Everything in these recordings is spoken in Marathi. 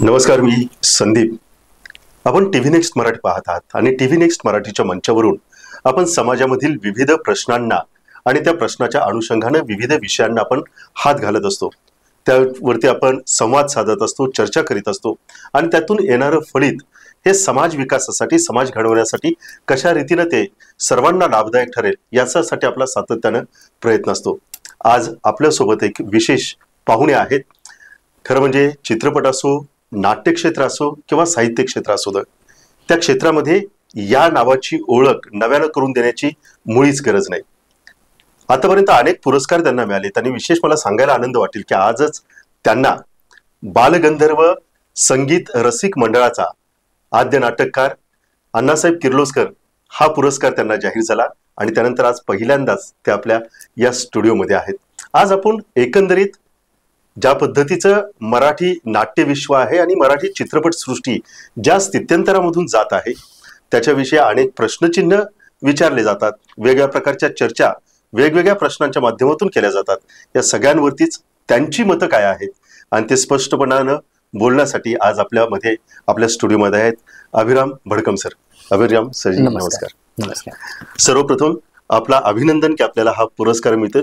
नमस्कार, मी संदीप. आपण टीव्ही नेक्स्ट मराठी पाहत आहात आणि टीव्ही नेक्स्ट मराठीच्या मंचावरून आपण समाजामधील विविध प्रश्नांना आणि त्या प्रश्नाच्या अनुषंगाने विविध विषयांना आपण हात घालत असतो. त्यावरती आपण संवाद साधत असतो, चर्चा करीत असतो आणि त्यातून येणारं फलित हे समाज विकासासाठी, समाज घडवण्यासाठी कशा रीतीने ते सर्वांना लाभदायक ठरेल याच्यासाठी आपला सातत्यानं प्रयत्न असतो. आज आपल्यासोबत एक विशेष पाहुणे आहेत. खरं म्हणजे चित्रपट असो, नाट्यक्षेत्र असो किंवा साहित्य क्षेत्र असो, त्या क्षेत्रामध्ये या नावाची ओळख नव्यानं करून देण्याची मुळीच गरज नाही. आतापर्यंत अनेक पुरस्कार त्यांना मिळाले. त्यांनी विशेष मला सांगायला आनंद वाटेल की आजच त्यांना बालगंधर्व संगीत रसिक मंडळाचा आद्य नाटककार अण्णासाहेब किर्लोस्कर हा पुरस्कार त्यांना जाहीर झाला आणि त्यानंतर आज पहिल्यांदाच ते आपल्या या स्टुडिओमध्ये आहेत. आज आपण एकंदरीत ज्या पद्धतीचं मराठी नाट्यविश्व आहे आणि मराठी चित्रपटसृष्टी ज्या स्थित्यंतरामधून जात आहे त्याच्याविषयी अनेक प्रश्नचिन्ह विचारले जातात. वेगवेगळ्या प्रकारच्या चर्चा वेगवेगळ्या प्रश्नांच्या माध्यमातून केल्या जातात. या सगळ्यांवरतीच त्यांची मतं काय आहेत आणि ते स्पष्टपणानं बोलण्यासाठी आज आपल्यामध्ये आपल्या स्टुडिओमध्ये आहेत अभिराम भडकम सर. अभिराम सर, नमस्कार. नमस्कार. सर्वप्रथम आपला अभिनंदन की आपल्याला हा पुरस्कार मिळतो.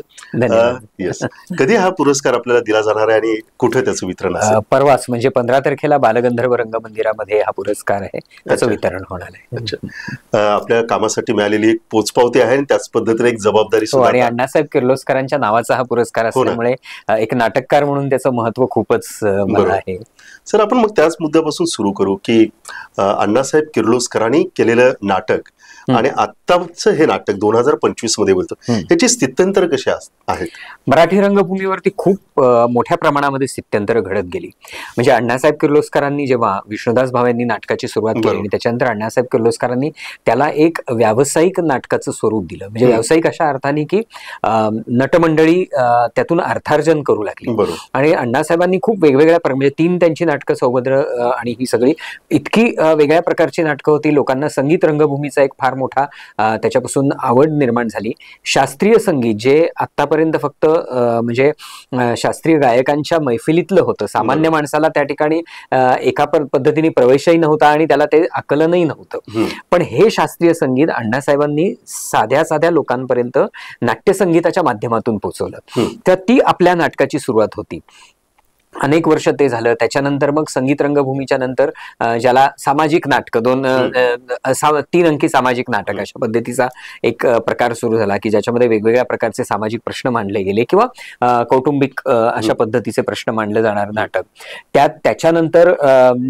यस, कधी हा पुरस्कार आपल्याला दिला जाणार आहे आणि कुठे त्याचं वितरण असेल? परवाच म्हणजे 15 तारखेला बालगंधर्व रंगमंदिरामध्ये हा पुरस्कार आहे, त्याचं वितरण होणार आहे. अच्छा, आपल्या कामासाठी मिळालेली एक पोचपावती आहे आणि त्याच पद्धतीने एक जबाबदारी सुद्धा. आणि अण्णासाहेब किर्लोस्करांच्या नावाचा हा पुरस्कार असल्यामुळे एक नाटककार म्हणून त्याचं महत्व खूपच आहे. सर, आपण मग त्याच मुद्द्यापासून सुरू करू की अण्णासाहेब किर्लोस्करांनी केलेलं नाटक आणि आत्ताच हे नाटक 2025 मध्ये बोलतो, याची स्थित्यंतर कशी आहेत? मराठी रंगभूमीवरती खूप मोठ्या प्रमाणामध्ये स्थित्यंतर घडत गेली. म्हणजे अण्णासाहेब किर्लोस्करांनी जेव्हा विष्णुदास भावेंनी नाटकाची सुरुवात केली आणि त्याच्यानंतर अण्णासाहेब किर्लोस्करांनी त्याला एक व्यावसायिक नाटकाचं स्वरूप दिलं. म्हणजे व्यावसायिक अशा अर्थाने की नटमंडळी त्यातून अर्थार्जन करू लागली. आणि अण्णासाहेबांनी खूप वेगवेगळ्या म्हणजे 3 त्यांची नाटकं सौभद्र आणि ही सगळी इतकी वेगळ्या प्रकारची नाटकं होती. लोकांना संगीत रंगभूमीचा एक फार मोठा त्याच्यापासून आवड निर्माण झाली. शास्त्रीय संगीत जे आतापर्यंत फक्त म्हणजे शास्त्रीय गायकांच्या मैफिलीतलं होतं, सामान्य माणसाला त्या ठिकाणी एका पद्धतीने प्रवेशही नव्हता आणि त्याला ते आकलनही नव्हतं. पण हे शास्त्रीय संगीत अण्णासाहेबांनी साध्या साध्या लोकांपर्यंत नाट्यसंगीताच्या माध्यमातून पोहोचवलं. तर ती आपल्या नाटकाची सुरुवात होती. अनेक वर्ष ते झालं. त्याच्यानंतर मग संगीत रंगभूमीच्या नंतर ज्याला सामाजिक नाटक 3 अंकी सामाजिक नाटक अशा पद्धतीचा एक प्रकार सुरू झाला की ज्याच्यामध्ये वेगवेगळ्या प्रकारचे सामाजिक प्रश्न मांडले गेले किंवा कौटुंबिक अशा पद्धतीचे प्रश्न मांडले जाणार नाटक. त्याच्यानंतर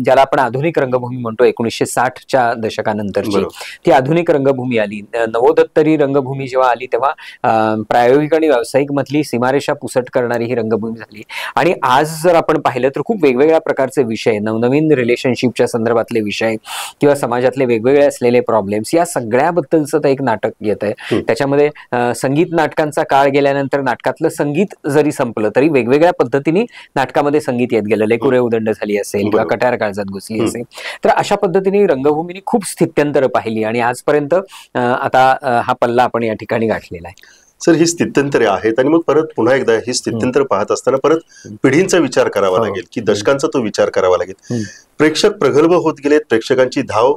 ज्याला आपण आधुनिक रंगभूमी म्हणतो 1960च्या दशकानंतरची ती आधुनिक रंगभूमी आली. नवोदत्तरी रंगभूमी जेव्हा आली तेव्हा प्रायोगिक आणि व्यावसायिक मधली सीमारेषा पुसट करणारी ही रंगभूमी झाली. आणि आज जर आपण पाहिलं तर खूप वेगवेगळ्या प्रकारचे विषय, नवनवीन रिलेशनशिपच्या संदर्भातले विषय किंवा समाजातले वेगवेगळे असलेले प्रॉब्लेम्स या सगळ्याबद्दलचं एक नाटक येत आहे. त्याच्यामध्ये संगीत नाटकांचा काळ गेल्यानंतर नाटकातलं संगीत जरी संपलं तरी वेगवेगळ्या पद्धतीने नाटकामध्ये संगीत येत गेलं. लेकुरे उदंड झाली असेल किंवा कट्यार काळजात घुसली असेल. तर अशा पद्धतीने रंगभूमीने खूप स्थित्यंतर पाहिली आणि आजपर्यंत आता हा पल्ला आपण या ठिकाणी गाठलेला आहे. सर, ही स्थित्यंतरे आहेत आणि मग परत पुन्हा एकदा ही स्थित्यंतर पाहत असताना परत पिढींचा विचार करावा लागेल की दशकांचा तो विचार करावा लागेल. प्रेक्षक प्रगल्भ होत गेलेत, प्रेक्षकांची धाव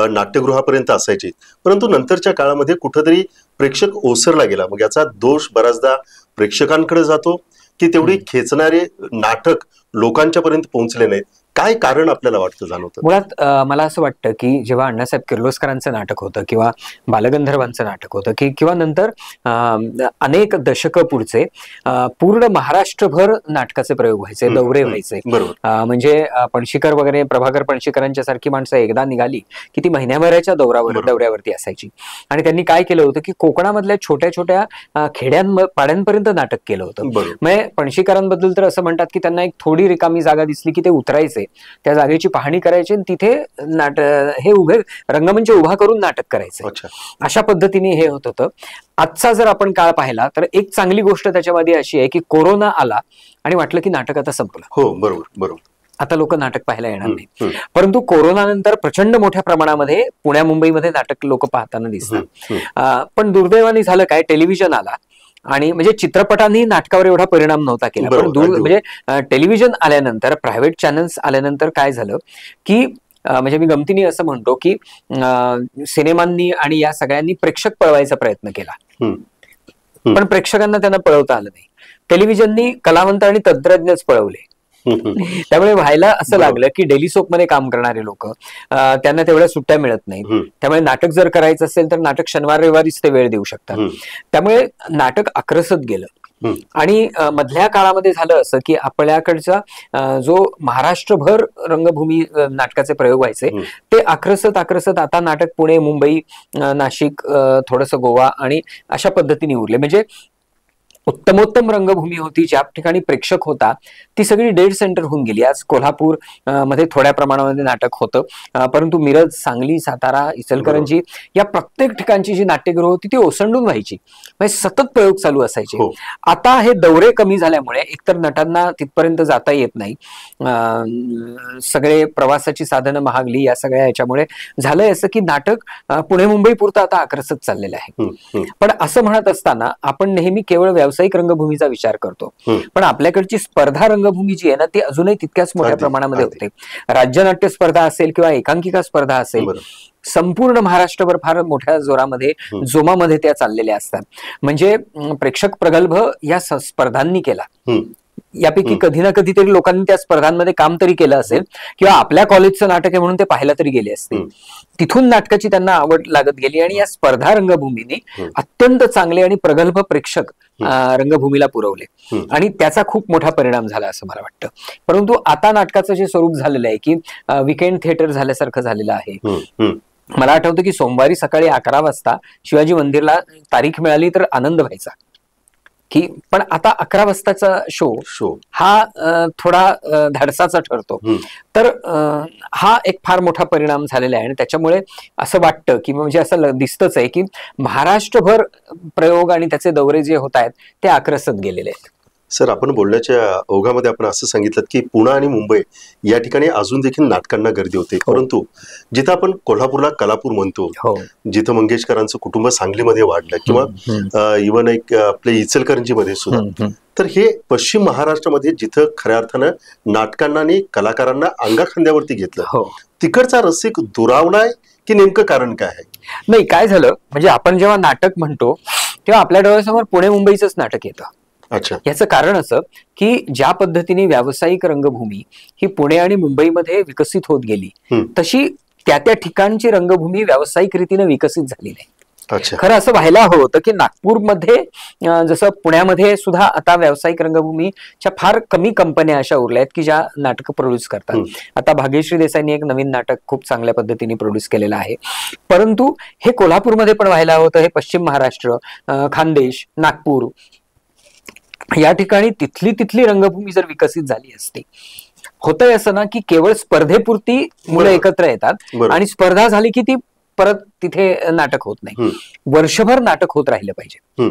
नाट्यगृहापर्यंत असायची, परंतु नंतरच्या काळामध्ये कुठेतरी प्रेक्षक ओसरला गेला. मग याचा दोष बराचदा प्रेक्षकांकडे जातो की तेवढी खेचणारे नाटक लोकांच्या पर्यंत पोहोचले नाहीत. काय कारण आपल्याला वाटतं, जाणवतं? मुळात मला असं वाटतं की जेव्हा अण्णासाहेब किर्लोस्करांचं नाटक होतं किंवा बालगंधर्वांचं नाटक होतं किंवा नंतर अनेक दशकं पुढचे पूर्ण महाराष्ट्रभर नाटकाचे प्रयोग व्हायचे, दौरे व्हायचे. म्हणजे पणशीकर वगैरे, प्रभाकर पणशीकरांच्या सारखी माणसं एकदा निघाली की ती महिन्याभराच्या दौऱ्यावरती असायची. आणि त्यांनी काय केलं होतं की कोकणामधल्या छोट्या छोट्या पाड्यांपर्यंत नाटक केलं होतं. म्हणजे पणशीकरांबद्दल तर असं म्हणतात की त्यांना एक थोडी रिकामी जागा दिसली की ते उतरायचे, त्या जागेची पाहणी करायची आणि तिथे हे उभे रंगमंच उभा करून नाटक करायचे. अशा पद्धतीने हे होत होतं. आजचा जर आपण काळ पाहिला तर एक चांगली गोष्ट त्याच्यामध्ये अशी आहे की कोरोना आला आणि वाटलं की नाटक आता संपलं. हो, बरोबर. आता लोक नाटक पाहायला येणार नाही. परंतु कोरोनानंतर प्रचंड मोठ्या प्रमाणामध्ये पुण्या मुंबईमध्ये नाटक लोक पाहताना दिसतात. पण दुर्दैवाने झालं काय, टेलिव्हिजन आला आणि म्हणजे चित्रपटांनी नाटकावर एवढा परिणाम नव्हता केला, पण म्हणजे टेलिव्हिजन आल्यानंतर, प्रायव्हेट चॅनल्स आल्यानंतर काय झालं की म्हणजे मी गमतीने असं म्हणतो की सिनेमांनी आणि या सगळ्यांनी प्रेक्षक पळवायचा प्रयत्न केला, पण प्रेक्षकांना त्यांना पळवता आलं नाही. टेलिव्हिजननी कलावंत आणि तंत्रज्ञच पळवले. त्यामुळे व्हायला असं लागलं की डेली सोप मध्ये काम करणारे लोक, त्यांना तेवढ्या सुट्ट्या मिळत नाहीत. त्यामुळे नाटक जर करायचं असेल तर नाटक शनिवार रविवारीच ते वेळ देऊ शकतात. त्यामुळे नाटक आक्रसत गेलं. आणि मधल्या काळामध्ये झालं असं की आपल्याकडचा जो महाराष्ट्रभर रंगभूमी नाटकाचे प्रयोग व्हायचे ते आक्रसत आता नाटक पुणे, मुंबई, नाशिक, थोडंसं गोवा आणि अशा पद्धतीने उरले. म्हणजे उत्तमोत्तम रंगभूमी होती, ज्या ठिकाणी प्रेक्षक होता ती सगळी डेड सेंटर होऊन गेली. आज कोल्हापूर मध्ये थोड्या प्रमाणामध्ये नाटक होतं, परंतु मिरज, सांगली, सातारा, इचलकरंजी या प्रत्येक ठिकाणची जी नाट्यगृह होती ती ओसंडून व्हायची. म्हणजे सतत प्रयोग चालू असायचे. आता हे दौरे कमी झाल्यामुळे एकतर नटांना तिथपर्यंत जाता येत नाही, सगळे प्रवासाची साधनं महागली, या सगळ्या याच्यामुळे झालंय असं की नाटक पुणे मुंबई पुरतं आता आकर्षित चाललेलं आहे. पण असं म्हणत असताना आपण नेहमी केवळ व्यावसायिक रंगभूमीचा विचार करतो, पण आपल्याकडची स्पर्धा रंगभूमी जी आहे ना ती अजूनही तितक्याच मोठ्या प्रमाणामध्ये होते. राज्यनाट्य स्पर्धा असेल किंवा एकांकिका स्पर्धा असेल, संपूर्ण महाराष्ट्रभर फार मोठ्या जोमामध्ये त्या चाललेल्या असतात. म्हणजे प्रेक्षक प्रगल्भ या स्पर्धांनी केला. यापैकी कधी ना कधीतरी लोकांनी त्या स्पर्धांमध्ये काम तरी केलं असेल किंवा आपल्या कॉलेजचं नाटक आहे म्हणून ते पाहायला तरी गेले असतील. तिथून नाटकाची त्यांना आवड लागत गेली आणि या स्पर्धा रंगभूमीने अत्यंत चांगले आणि प्रगल्भ प्रेक्षक रंगभूमीला पुरवले आणि त्याचा खूप मोठा परिणाम झाला असं मला वाटतं. परंतु आता नाटकाचं जे स्वरूप झालेलं आहे की वीकेंड थिएटर झाल्यासारखं झालेलं आहे. मला आठवतं की सोमवारी सकाळी 11 वाजता शिवाजी मंदिरला तारीख मिळाली तर आनंद व्हायचा की, पण आता 11 वाजताचा शो हा थोडा धाडसाचा ठरतो. तर हा एक फार मोठा परिणाम झालेला आहे आणि त्याच्यामुळे असं वाटतं की म्हणजे असं दिसतच आहे की महाराष्ट्रभर प्रयोग आणि त्याचे दौरे जे होत आहेत ते आक्रसत गेलेले आहेत. सर, आपण बोलण्याच्या ओघामध्ये आपण असं सांगितलं की पुणे आणि मुंबई या ठिकाणी अजून देखील नाटकांना गर्दी होते, परंतु जिथं आपण कोल्हापूरला कलापूर म्हणतो, जिथं मंगेशकरांचं कुटुंब सांगलीमध्ये वाढलं किंवा इव्हन एक आपल्या इचलकरंजीमध्ये सुद्धा, तर हे पश्चिम महाराष्ट्रामध्ये जिथं खऱ्या अर्थानं नाटकांना आणि कलाकारांना अंगाखांद्यावरती घेतलं, तिकडचा रसिक दुरावलाय की नेमकं कारण काय आहे? नाही, काय झालं म्हणजे आपण जेव्हा नाटक म्हणतो तेव्हा आपल्या डोळ्यासमोर पुणे मुंबईचंच नाटक येतं. याचं कारण असं की ज्या पद्धतीने व्यावसायिक रंगभूमी ही पुणे आणि मुंबईमध्ये विकसित होत गेली तशी त्या ठिकाणची रंगभूमी व्यावसायिक रीतीने विकसित झाली नाही. खरं असं व्हायला हवं होतं की नागपूरमध्ये जसं पुण्यामध्ये सुद्धा आता व्यावसायिक रंगभूमीच्या फार कमी कंपन्या अशा उरल्या आहेत की ज्या नाटक प्रोड्यूस करतात. आता भाग्यश्री देसाईंनी एक नवीन नाटक खूप चांगल्या पद्धतीने प्रोड्यूस केलेलं आहे, परंतु हे कोल्हापूरमध्ये पण व्हायला हवं होतं. हे पश्चिम महाराष्ट्र, खानदेश, नागपूर या ठिकाणी तिथली रंगभूमी जर विकसित झाली असती. होतंय असं ना की केवळ स्पर्धेपुरती मुलं एकत्र येतात आणि स्पर्धा झाली की ती परत तिथे नाटक होत नाही. वर्षभर नाटक होत राहिलं पाहिजे.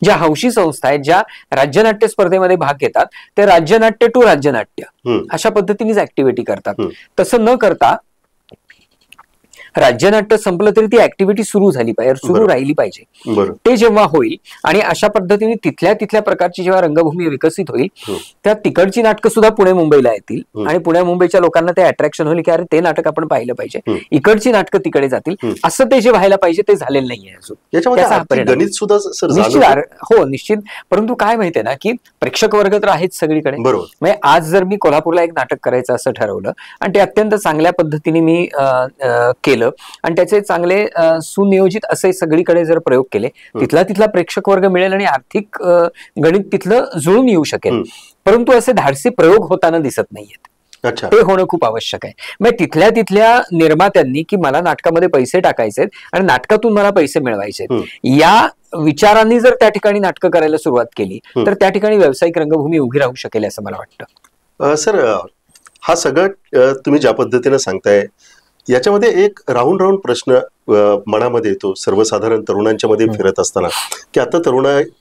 ज्या हौशी संस्था आहेत ज्या राज्यनाट्य स्पर्धेमध्ये भाग घेतात ते राज्यनाट्य टू राज्यनाट्य अशा पद्धतीनेच ऍक्टिव्हिटी करतात. तसं न करता राज्यनाट्य संपलं तरी ती ऍक्टिव्हिटी सुरू राहिली पाहिजे. ते जेव्हा होईल आणि अशा पद्धतीने तिथल्या प्रकारची जेव्हा रंगभूमी विकसित होईल त्या तिकडची नाटकं सुद्धा पुणे मुंबईला येतील आणि पुणे मुंबईच्या लोकांना ते अट्रॅक्शन होईल की अरे ते नाटक आपण पाहिलं पाहिजे, इकडची नाटकं तिकडे जातील. असं ते जे व्हायला पाहिजे ते झालेलं नाहीये अजून. हो, निश्चित. परंतु काय माहितीये ना की प्रेक्षक वर्ग तर आहेच सगळीकडे. म्हणजे आज जर मी कोल्हापूरला एक नाटक करायचं असं ठरवलं आणि ते अत्यंत चांगल्या पद्धतीने मी केलं आणि त्याचे चांगले सुनियोजित असे सगळीकडे जर प्रयोग केले, तिथला प्रेक्षक वर्ग मिळेल आणि आर्थिक गणित तिथलं जुळून येऊ शकेल. परंतु असे धाडसी प्रयोग होताना दिसत नाहीयेत. ते होणं खूप आवश्यक आहे. मग तिथल्या निर्मात्यांनी की मला नाटकामध्ये पैसे टाकायचे आणि नाटकातून मला पैसे मिळवायचे या विचारांनी जर त्या ठिकाणी नाटकं करायला सुरुवात केली तर त्या ठिकाणी व्यावसायिक रंगभूमी उभी राहू शकेल असं मला वाटतं. सर, हा सगळं तुम्ही ज्या पद्धतीने सांगताय याच्यामध्ये एक राहून प्रश्न मनामध्ये येतो सर्वसाधारण तरुणांच्या मध्ये फिरत असताना की आता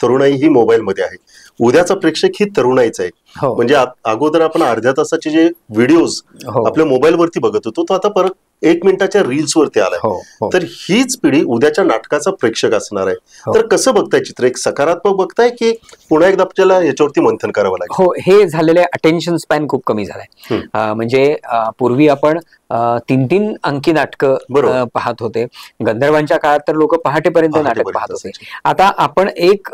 तरुणाई ही मोबाईल मध्ये आहे, उद्याचा प्रेक्षक ही तरुणाईच आहे. म्हणजे अगोदर आपण अर्ध्या तासाचे जे व्हिडिओज आपल्या मोबाईल वरती बघत होतो तो आता परत 1 मिनिटाच्या रील्स वरती आलाय. हो, हो. तर हीच पिढी उद्याच्या नाटकाचा प्रेक्षक असणार आहे. हो. तर कसं बघताय चित्र? एक सकारात्मक बघताय की पुन्हा एकदा आपल्याला याच्यावरती मंथन करावं लागेल? हो, हे झालेले अटेन्शन स्पॅन खूप कमी झालाय. म्हणजे पूर्वी आपण 3-3 अंकी नाटकं बरोबर. पाहत होते. गंधर्वांच्या काळात तर लोक पहाटेपर्यंत नाटक पहाटेपर्यंत पाहत होते. असायचे. आता आपण एक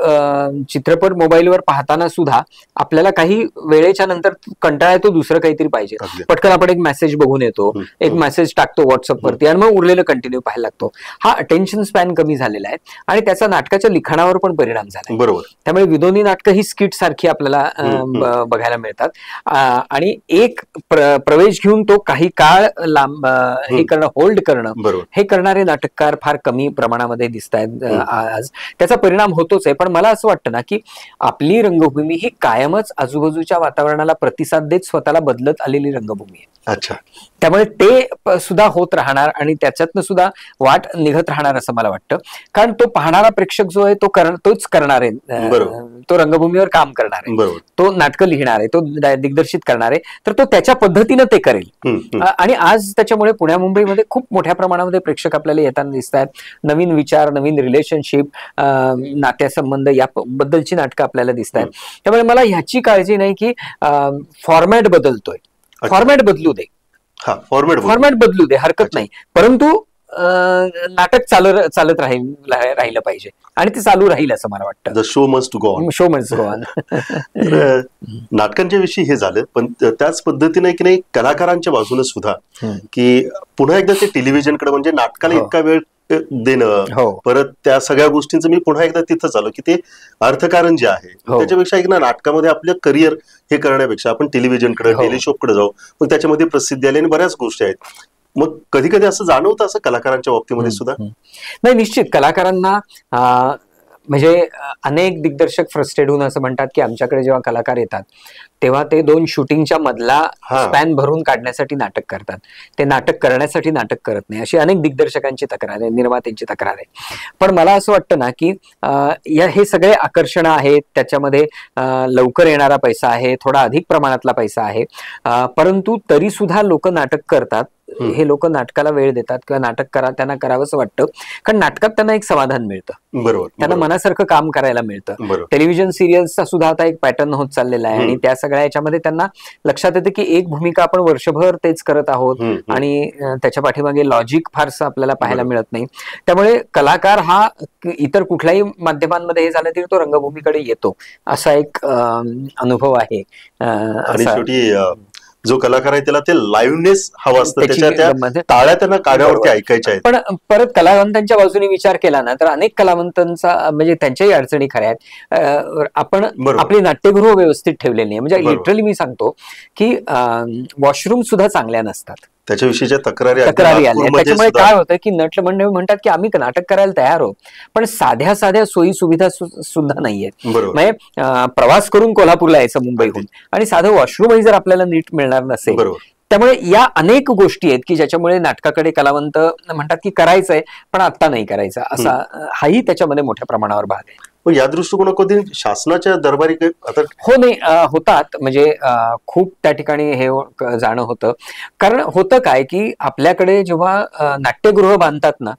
चित्रपट मोबाईलवर पाहताना सुद्धा आपल्याला काही वेळेच्या नंतर कंटाळा येतो, दुसरं काहीतरी पाहिजे. अगदी. पटकन आपण एक मेसेज बघून येतो, एक मेसेज टाकतो व्हॉट्सअपवरती आणि मग उरलेलं कंटिन्यू पाहायला लागतो. हा अटेन्शन स्पॅन कमी झालेला आहे आणि त्याचा नाटकाच्या लिखाणावर पण परिणाम झाला. बरोबर. त्यामुळे विनोदी नाटकं ही स्किट सारखी आपल्याला बघायला मिळतात आणि एक प्रवेश घेऊन तो काही काळ लांब हे करणं, होल्ड करणं, बरोबर. हे करणारे नाटककार फार कमी प्रमाणामध्ये दिसत आहेत आज. त्याचा परिणाम होतोच आहे. पण मला असं वाटतं ना की आपली रंगभूमी ही कायमच आजूबाजूच्या वातावरणाला प्रतिसाद देत स्वतःला बदलत आलेली रंगभूमी आहे. अच्छा. त्यामुळे ते सुद्धा होत राहणार आणि त्याच्यातनं सुद्धा वाट निघत राहणार असं मला वाटतं. कारण तो पाहणारा प्रेक्षक जो आहे तोच करणार आहे. तो रंगभूमीवर काम करणार आहे, तो नाटकं लिहिणार आहे, तो दिग्दर्शित करणार आहे. तर तो त्याच्या पद्धतीनं ते करेल. आणि आज त्याच्यामुळे पुण्या मुंबईमध्ये खूप मोठ्या प्रमाणामध्ये प्रेक्षक आपल्याला येताना दिसत आहेत. नवीन विचार, नवीन रिलेशनशिप, नात्यासंबंध याबद्दलची नाटकं आपल्याला दिसत आहेत. त्यामुळे मला ह्याची काळजी नाही की फॉर्मॅट बदलतोय. फॉर्मॅट बदलू दे, फॉर्मॅट बदलू दे, हरकत नाही. परंतु नाटक चालत राहिलं पाहिजे आणि ते चालू राहील असं मला वाटतं. The show must go on. Show must go on. नाटकांच्या विषयी हे झालं, पण त्याच पद्धतीने की नाही कलाकारांच्या बाजूने सुद्धा की पुन्हा एकदा ते टेलिव्हिजनकडे, म्हणजे नाटकाला इतका वेळ देणं, परत त्या सगळ्या गोष्टींचं मी पुन्हा एकदा तिथंच आलो की ते अर्थकारण जे आहे त्याच्यापेक्षा एक ना नाटकामध्ये आपलं करिअर हे करण्यापेक्षा आपण टेलिव्हिजनकडे, टेलिशोपकडे जाऊ. मग त्याच्यामध्ये प्रसिद्धी आली आणि बऱ्याच गोष्टी आहेत. मग कधी कधी असं जाणवतं असं कलाकारांच्या बाबतीमध्ये सुद्धा? नाही, निश्चित कलाकारांना म्हणजे अनेक दिग्दर्शक फ्रस्ट्रेट होऊन असं म्हणतात की आमच्याकडे जेव्हा कलाकार येतात तेव्हा ते 2 शूटिंगच्या मधला स्पॅन भरून काढण्यासाठी नाटक करतात, ते नाटक करण्यासाठी नाटक करत नाही, अशी अनेक दिग्दर्शकांची तक्रार आहे, निर्मात्यांची तक्रार आहे. पण मला असं वाटतं ना की हे सगळे आकर्षण आहेत, त्याच्यामध्ये लवकर येणारा पैसा आहे, थोडा अधिक प्रमाणातला पैसा आहे, परंतु तरी सुद्धा लोक नाटक करतात. हे लोक नाटकाला वेळ देतात किंवा नाटक त्यांना करावंसं वाटतं, कारण नाटकात त्यांना एक समाधान मिळतं. बरोबर. त्यांना मनासारखं काम करायला मिळतं. टेलिव्हिजन सिरियल्सचा सुद्धा आता एक पॅटर्न होत चाललेला आहे आणि त्या सगळ्या याच्यामध्ये त्यांना लक्षात येतं की एक भूमिका आपण वर्षभर तेच करत आहोत आणि त्याच्या पाठीमागे लॉजिक फारसं आपल्याला पाहायला मिळत नाही. त्यामुळे कलाकार हा इतर कुठल्याही माध्यमांमध्ये हे झालं तरी तो रंगभूमीकडे येतो, असा एक अनुभव आहे. आणि शेवटी जो कलाकार आहे त्याला ते लाईव्हनेस हवं असतं, त्याच्या टाळ्या त्यांना कानावरती ऐकायच्या आहेत. पण परत कलावंतांच्या बाजूने विचार केला ना तर अनेक कलावंतांचा म्हणजे त्यांच्याही अडचणी खऱ्या आहेत. आपण आपली नाट्यगृह व्यवस्थित ठेवलेली नाही. म्हणजे लिटरली मी सांगतो की वॉशरूम सुद्धा चांगल्या नसतात, त्याच्याविषयीच्या तक्रारी आल्या. त्याच्यामुळे काय होतं की नटमंडळी म्हणतात की आम्ही नाटक करायला तयार आहोत, पण साध्या साध्या सोयी सुविधा सुद्धा नाहीयेत. म्हणजे प्रवास करून कोल्हापूरला यायचं मुंबईहून आणि साधं वॉशरूमही जर आपल्याला नीट मिळणार नसेल. त्यामुळे या अनेक गोष्टी आहेत की ज्याच्यामुळे नाटकाकडे कलावंत म्हणतात की करायचंय पण आता नाही करायचं, असा हाही त्याच्यामध्ये मोठ्या प्रमाणावर भाग आहे. या दृष्टिकोनाकडून शासनाच्या दरबारी आता हो नाही होतात, म्हणजे खूप त्या ठिकाणी हे जाणं होतं. कारण होतं काय की आपल्याकडे जेव्हा नाट्यगृह बांधतात ना,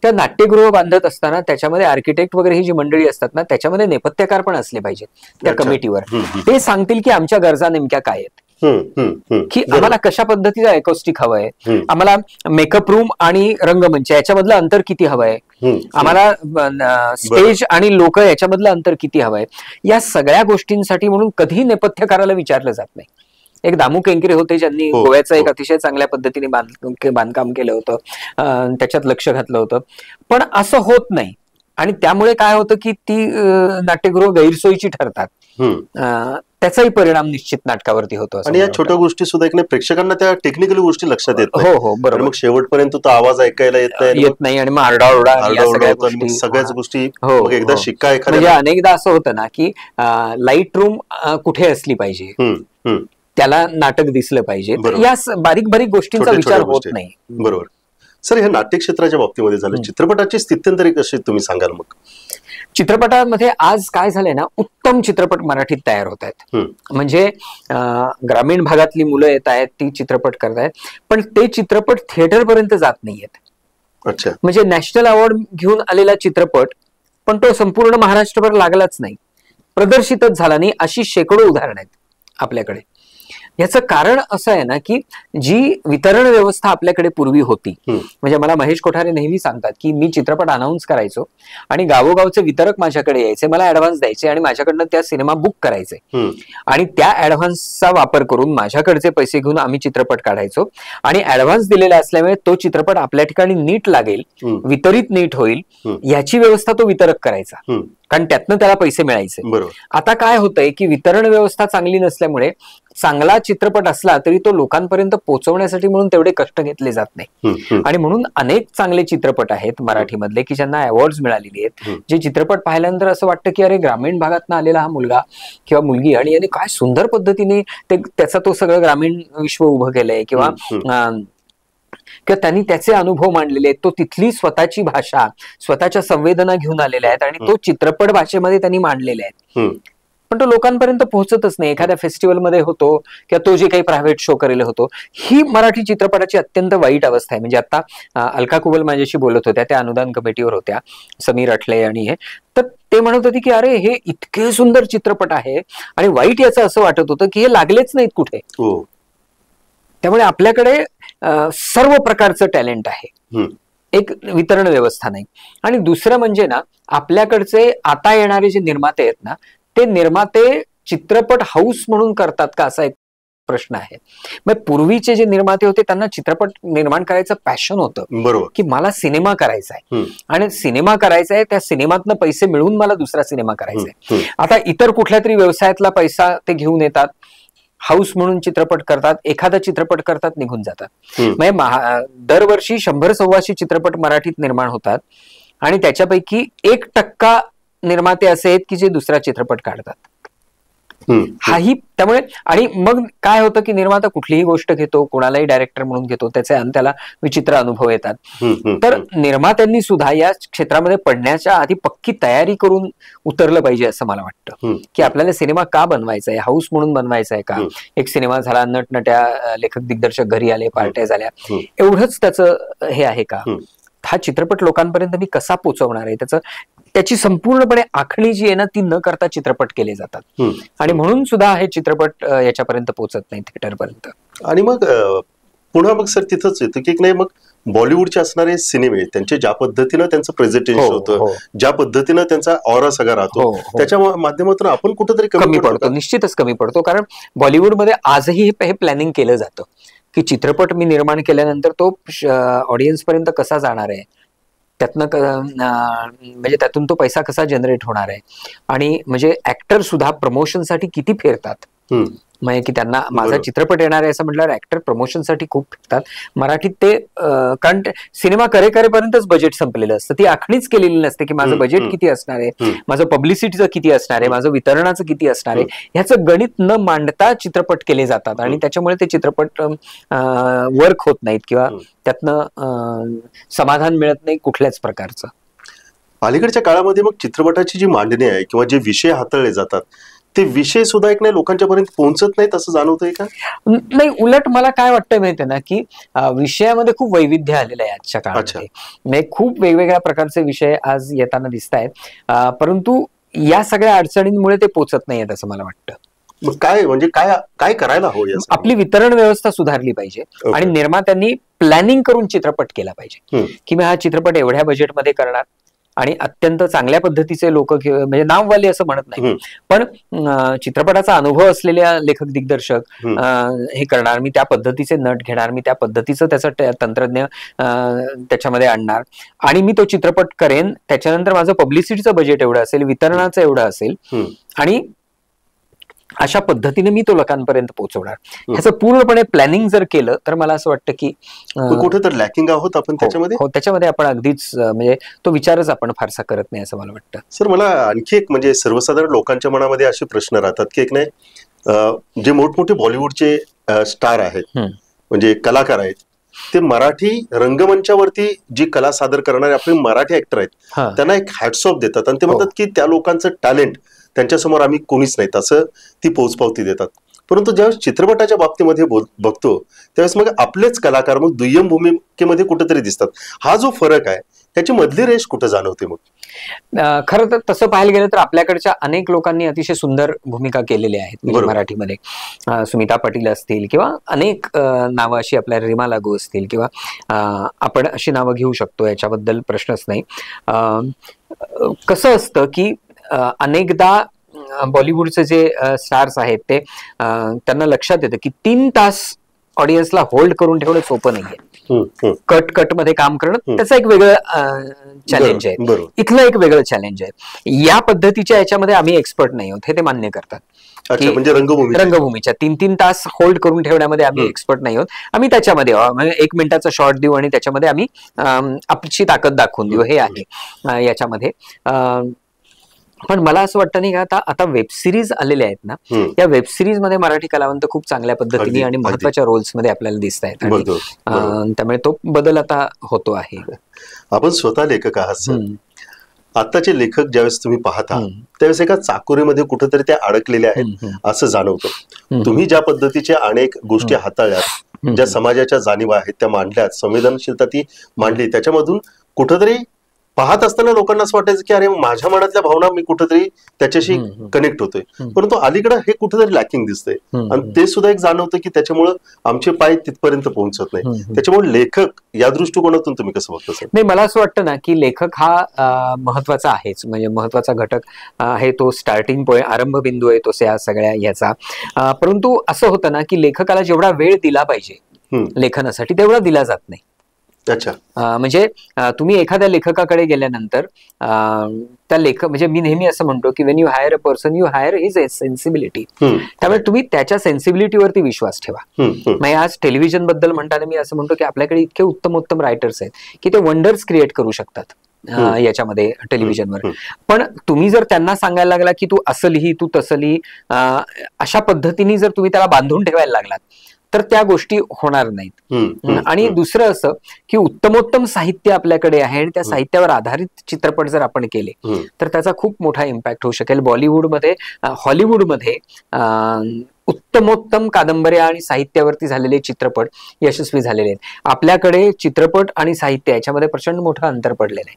त्या नाट्यगृह बांधत असताना त्याच्यामध्ये आर्किटेक्ट वगैरे ही जी मंडळी असतात ना त्याच्यामध्ये नेपथ्यकार पण असले पाहिजेत त्या कमिटीवर. ते सांगतील की आमच्या गरजा नेमक्या काय आहेत, की आम्हाला कशा पद्धतीचं अकॉस्टिक हवंय, आम्हाला मेकअप रूम आणि रंगमंच याच्यामधलं अंतर किती हवंय, आम्हाला स्टेज आणि लोक याच्यामधलं अंतर किती हवंय. या सगळ्या गोष्टींसाठी म्हणून कधी नेपथ्यकाराला विचारलं जात नाही. एक दामू केंकरे होते ज्यांनी गोव्याचं एक अतिशय चांगल्या पद्धतीने बांधकाम केलं होतं, त्याच्यात लक्ष घातलं होतं. पण असं होत नाही आणि त्यामुळे काय होतं की ती नाट्यगृह गैरसोयीची ठरतात. त्याचाही परिणाम निश्चित नाटकावरती होतो. आणि या छोट्या गोष्टी सुद्धा एक प्रेक्षकांना त्या टेक्निकल गोष्टी लक्षात येत नाही. हो बरोबर. मग शेवटपर्यंत तो आवाज ऐकायला येत नाही आणि मग आरडाओरडा सगळ्याच गोष्टी एकदा शिक्का एखाद्या. म्हणजे अनेकदा असं होतं ना की लाईट रूम कुठे असली पाहिजे, त्याला नाटक दिसलं पाहिजे, या बारीक बारीक गोष्टींचा विचार होत नाही. बरोबर. सर, ह्या नाट्य क्षेत्राच्या बाबतीमध्ये झालं, चित्रपटाची स्थित्यंतरे कशी तुम्ही सांगाल मग? चित्रपटामध्ये आज काय झालंय ना, उत्तम चित्रपट मराठीत तयार होत आहेत. म्हणजे ग्रामीण भागातली मुलं येत आहेत, ती चित्रपट करतायत, पण ते चित्रपट थिएटर पर्यंत जात नाहीयेत. अच्छा. म्हणजे नॅशनल अवॉर्ड घेऊन आलेला चित्रपट, पण तो संपूर्ण महाराष्ट्रभर लागलाच नाही, प्रदर्शितच झाला नाही, अशी शेकडो उदाहरणं आहेत आपल्याकडे. याचं कारण असं आहे ना, की जी वितरण व्यवस्था आपल्याकडे पूर्वी होती, म्हणजे मला महेश कोठारे नेहमी सांगतात की मी चित्रपट अनाऊन्स करायचो आणि गावोगावचे वितरक माझ्याकडे यायचे, मला ऍडव्हान्स द्यायचे आणि माझ्याकडनं त्या सिनेमा बुक करायचे आणि त्या ऍडव्हान्सचा वापर करून माझ्याकडचे पैसे घेऊन आम्ही चित्रपट काढायचो आणि ऍडव्हान्स दिलेला असल्यामुळे तो चित्रपट आपल्या ठिकाणी नीट लागेल, वितरित नीट होईल, याची व्यवस्था तो वितरक करायचा, कारण त्यातनं त्याला पैसे मिळायचे. आता काय होतंय की वितरण व्यवस्था चांगली नसल्यामुळे चांगला चित्रपट असला तरी तो लोकांपर्यंत पोहोचवण्यासाठी म्हणून तेवढे कष्ट घेतले जात नाही आणि म्हणून अनेक चांगले चित्रपट आहेत मराठीमधले की ज्यांना अवॉर्ड्स मिळालेली आहेत, जे चित्रपट पाहिल्यानंतर असं वाटतं की अरे, ग्रामीण भागातनं आलेला हा मुलगा किंवा मुलगी आणि याने काय सुंदर पद्धतीने त्याचा तो सगळं ग्रामीण विश्व उभं केलंय किंवा त्यांनी त्याचे अनुभव मांडलेले आहेत, तो तिथली स्वतःची भाषा, स्वतःच्या संवेदना घेऊन आलेल्या आहेत आणि तो चित्रपट भाषेमध्ये त्यांनी मांडलेले आहेत, पण तो लोकांपर्यंत पोहोचतच नाही. एखाद्या फेस्टिवलमध्ये होतो किंवा तो जे काही प्रायव्हेट शो करेल होतो. ही मराठी चित्रपटाची अत्यंत वाईट अवस्था आहे. म्हणजे आता अलका कुबल माझ्याशी बोलत होत्या, त्या अनुदान कमिटीवर होत्या, समीर अठले आणि हे, तर ते म्हणत होते की अरे, हे इतके सुंदर चित्रपट आहे आणि वाईट याचं असं वाटत होतं की हे लागलेच नाहीत कुठे. त्यामुळे आपल्याकडे सर्व प्रकारचं टॅलेंट आहे, एक वितरण व्यवस्था नाही. आणि दुसरं म्हणजे ना, आपल्याकडचे आता येणारे जे निर्माते आहेत ना, ते निर्माते चित्रपट हाऊस म्हणून करतात का, असा एक प्रश्न आहे. मग पूर्वीचे जे निर्माते होते त्यांना चित्रपट निर्माण करायचं पॅशन होतं, बरोबर, की मला सिनेमा करायचा आहे आणि सिनेमा करायचा आहे, त्या सिनेमातनं पैसे मिळवून मला दुसरा सिनेमा करायचा आहे. आता इतर कुठल्या तरी व्यवसायातला पैसा ते घेऊन येतात, हाऊस म्हणून चित्रपट करतात, एखादा चित्रपट करतात, निघून जातात. म्हणजे दरवर्षी 100-125 चित्रपट मराठीत निर्माण होतात आणि त्याच्यापैकी 1% निर्माते असे आहेत की जे दुसरा चित्रपट काढतात. हाही त्यामुळे, आणि मग काय होतं की निर्माता कुठलीही गोष्ट घेतो, कोणालाही डायरेक्टर म्हणून घेतो, त्याला विचित्र अनुभव येतात. तर निर्मात्यांनी सुद्धा या क्षेत्रामध्ये पडण्याच्या आधी पक्की तयारी करून उतरलं पाहिजे असं मला वाटतं, की आपल्याला सिनेमा का बनवायचा आहे, हाऊस म्हणून बनवायचा आहे का, एक सिनेमा झाला, नटनट्या, लेखक दिग्दर्शक घरी आले, पार्ट्या झाल्या, एवढंच त्याचं हे आहे का, हा चित्रपट लोकांपर्यंत मी कसा पोहोचवणार आहे, त्याची संपूर्णपणे आखणी जी आहे ना, ती न करता चित्रपट केले जातात आणि म्हणून सुद्धा हे चित्रपट याच्यापर्यंत पोहोचत नाही, थिएटरपर्यंत. आणि मग पुन्हा मग सर तिथंच येतं की नाही, मग बॉलिवूडचे असणारे सिनेमे, त्यांचे ज्या पद्धतीनं त्यांचं प्रेझेंटेशन होतं, ज्या पद्धतीनं त्यांचा ऑरा सगळा राहतो, त्याच्या माध्यमातून आपण कुठेतरी कमी पडतो, निश्चितच कमी पडतो. कारण बॉलिवूडमध्ये आजही हे प्लॅनिंग केलं जातं की चित्रपट मी निर्माण केल्यानंतर तो ऑडियन्स पर्यंत कसा जाणार आहे, म्हणजे त्यातून तो पैसा कसा जनरेट होणार आहे, आणि म्हणजे ऍक्टर सुद्धा प्रमोशनसाठी किती फिरतात. म्हणजे की त्यांना माझा चित्रपट येणार आहे असं म्हटल्यावर ऍक्टर प्रमोशनसाठी खूप फिरतात. मराठीत ते कारण सिनेमा करेपर्यंतच बजेट संपलेलं असतं, ती आखणीच केलेली नसते की माझं बजेट किती असणार आहे, माझं पब्लिसिटीचं किती असणार आहे, माझं वितरणाचं किती असणार आहे, ह्याचं गणित न मांडता चित्रपट केले जातात आणि त्याच्यामुळे ते चित्रपट वर्क होत नाहीत किंवा त्यातनं समाधान मिळत नाही कुठल्याच प्रकारचं. अलीकडच्या काळामध्ये मग चित्रपटाची जी मांडणी आहे किंवा जे विषय हाताळले जातात, ते विषय सुद्धा एक नाही लोकांच्या पर्यंत पोहोचत नाहीत असं जाणवतंय का? नाही, उलट मला काय वाटतंय माहितीये ना, की विषयामध्ये खूप वैविध्य आलेलं आहे आजच्या काळामध्ये. खूप वेगवेगळ्या प्रकारचे विषय आज येताना दिसत आहेत, परंतु या सगळ्या अडचणींमुळे ते पोहोचत नाहीयेत असं मला वाटतं. मग काय म्हणजे काय करायला हवं? आपली वितरण व्यवस्था सुधारली पाहिजे आणि निर्मात्यांनी प्लॅनिंग करून चित्रपट केला पाहिजे, की मी हा चित्रपट एवढ्या बजेटमध्ये करणार आणि अत्यंत चांगल्या पद्धतीचे लोक, म्हणजे नामवाले असं म्हणत नाही, पण चित्रपटाचा अनुभव असलेल्या लेखक दिग्दर्शक हे करणार, मी त्या पद्धतीचे नट घेणार, मी त्या पद्धतीचं त्याचं तंत्रज्ञ त्याच्यामध्ये आणणार आणि मी तो चित्रपट करेन. त्याच्यानंतर माझं पब्लिसिटीचं बजेट एवढं असेल, वितरणाचं एवढं असेल आणि अशा पद्धतीने मी तो लोकांपर्यंत पोहोचवणार. ह्याचं पूर्णपणे प्लॅनिंग जर केलं तर मला असं वाटतं की कुठे तर लॅकिंग आहोत आपण त्याच्यामध्ये. त्याच्यामध्ये आपण अगदीच म्हणजे तो विचारच आपण फारसा करत नाही असं मला वाटतं. सर, मला आणखी एक म्हणजे सर्वसाधारण लोकांच्या मनामध्ये असे प्रश्न राहतात की एक नाही, जे मोठमोठे बॉलिवूडचे स्टार आहेत, म्हणजे कलाकार आहेत, ते मराठी रंगमंचावरती जी कला सादर करणारे आपले मराठी ऍक्टर आहेत त्यांना एक हॅट्स ऑफ देतात आणि ते म्हणतात की त्या लोकांचं टॅलेंट त्यांच्यासमोर आम्ही कोणीच नाहीत असं ती पोचपावती देतात. परंतु ज्यावेळेस चित्रपटाच्या बाबतीमध्ये बघतो त्यावेळेस मग आपलेच कलाकार मग दुय्यम भूमिकेमध्ये कुठेतरी दिसतात. हा जो फरक आहे त्याची मधली रेष कुठं जाणवते मग? खरं तर तसं पाहायला गेलं तर आपल्याकडच्या अनेक लोकांनी अतिशय सुंदर भूमिका केलेल्या आहेत म्हणजे मराठीमध्ये. सुमिता पाटील असतील किंवा अनेक नावं अशी आपल्या रीमा लागू असतील किंवा आपण अशी नावं घेऊ शकतो, याच्याबद्दल प्रश्नच नाही. कसं असतं की अनेकदा बॉलिवूडचे जे स्टार्स आहेत ते त्यांना लक्षात येतं की 3 तास ऑडियन्सला होल्ड करून ठेवणं सोपं नाहीये. कट मध्ये काम करणं त्याचं एक वेगळं चॅलेंज आहे, इथलं एक वेगळं चॅलेंज आहे. या पद्धतीच्या याच्यामध्ये आम्ही एक्सपर्ट नाही आहोत हे ते मान्य करतात. म्हणजे रंगभूमीच्या 3-3 तास होल्ड करून ठेवण्यामध्ये आम्ही एक्सपर्ट नाही आहोत. आम्ही त्याच्यामध्ये 1 मिनिटाचा शॉर्ट देऊ आणि त्याच्यामध्ये आम्ही आपली ताकद दाखवून देऊ, हे आहे याच्यामध्ये. पण मला असं वाटतं नाही का आता वेब सिरीज आलेल्या आहेत ना, या वेब सिरीज मध्ये मराठी कलावंत खूप चांगल्या पद्धतीने आणि महत्वाच्या रोल्स मध्ये आपल्याला दिसत आहेत आणि त्यामुळे तो बदल आता होतो आहे. आपण स्वतः लेखक आहात सर. आताचे लेखक ज्यावेळेस तुम्ही पाहता त्यावेळेस एका चाकोरीमध्ये कुठेतरी ते अडकलेले आहेत असं जाणवतं. तुम्ही ज्या पद्धतीचे अनेक गोष्टी हाताळल्यात, ज्या समाजाच्या जाणीवा आहेत त्या मांडल्यात, संवेदनशीलता ती मांडली, त्याच्यामधून कुठेतरी पाहत असताना लोकांना असं वाटायचं की अरे माझ्या मनातल्या भावना मी कुठेतरी त्याच्याशी कनेक्ट होतोय. परंतु अलीकडे हे कुठेतरी लॅकिंग दिसतंय आणि ते सुद्धा एक जाणवतं की त्याच्यामुळे आमचे पाय तिथपर्यंत पोहोचत नाही. त्याच्यामुळे लेखक या दृष्टिकोनातून तुम्ही कसं बघता सर? नाही, मला असं वाटतं ना की लेखक हा महत्वाचा आहेच, म्हणजे महत्वाचा घटक आहे. तो स्टार्टिंग पॉईंट, आरंभबिंदू आहे तो या सगळ्या याचा. परंतु असं होतं ना की लेखकाला जेवढा वेळ दिला पाहिजे लेखनासाठी तेवढा दिला जात नाही. अच्छा. म्हणजे तुम्ही एखाद्या लेखकाकडे गेल्यानंतर त्या म्हणजे मी नेहमी असं म्हणतो की Wien you hire a person you hire his sensibility. त्यामुळे तुम्ही त्याच्या सेन्सिबिलिटीवरती विश्वास ठेवा. म्हणजे आज टेलिव्हिजन बद्दल म्हणताना मी असं म्हणतो की आपल्याकडे इतके उत्तम रायटर्स आहेत की ते वंडर्स क्रिएट करू शकतात याच्यामध्ये टेलिव्हिजनवर. पण तुम्ही जर त्यांना सांगायला लागला की तू असं लिही, तू तसं लिही, अशा पद्धतीने जर तुम्ही त्याला बांधून ठेवायला लागलात तर त्या गोष्टी होणार नाहीत. आणि दुसरं असं की उत्तमोत्तम साहित्य आपल्याकडे आहे आणि त्या साहित्यावर आधारित चित्रपट जर आपण केले तर त्याचा खूप मोठा इम्पॅक्ट होऊ शकेल. बॉलिवूडमध्ये, हॉलिवूडमध्ये उत्तमोत्तम कादंबऱ्या आणि साहित्यावरती झालेले चित्रपट यशस्वी झालेले आहेत. आपल्याकडे चित्रपट आणि साहित्य याच्यामध्ये प्रचंड मोठं अंतर पडलेलं आहे.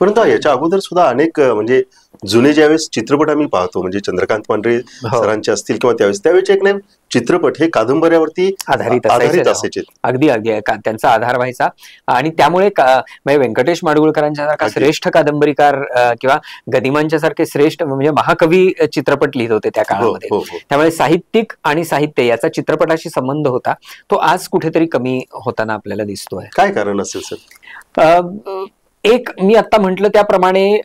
परंतु याच्या अगोदर सुद्धा अनेक म्हणजे जुने ज्यावेळेस चित्रपट आम्ही पाहतो म्हणजे चंद्रकांत पांढरे सरांचे असतील किंवा त्यावेळेस एक नाही चित्रपट हे कादंबऱ्यावरती आधारित असायचे. अगदी त्यांचा आधार व्हायचा आणि त्यामुळे म्हणजे व्यंकटेश माडगुळकरांच्या सारखा श्रेष्ठ कादंबरीकार किंवा गदिमांच्या सारखे श्रेष्ठ म्हणजे महाकवी चित्रपट लिहित होते त्या काळामध्ये. त्यामुळे साहित्यिक आणि साहित्य याचा चित्रपटाशी संबंध होता, तो आज कुठेतरी कमी होताना आपल्याला दिसतोय. काय कारण असेल सर? एक मी आता म्हटलं त्याप्रमाणे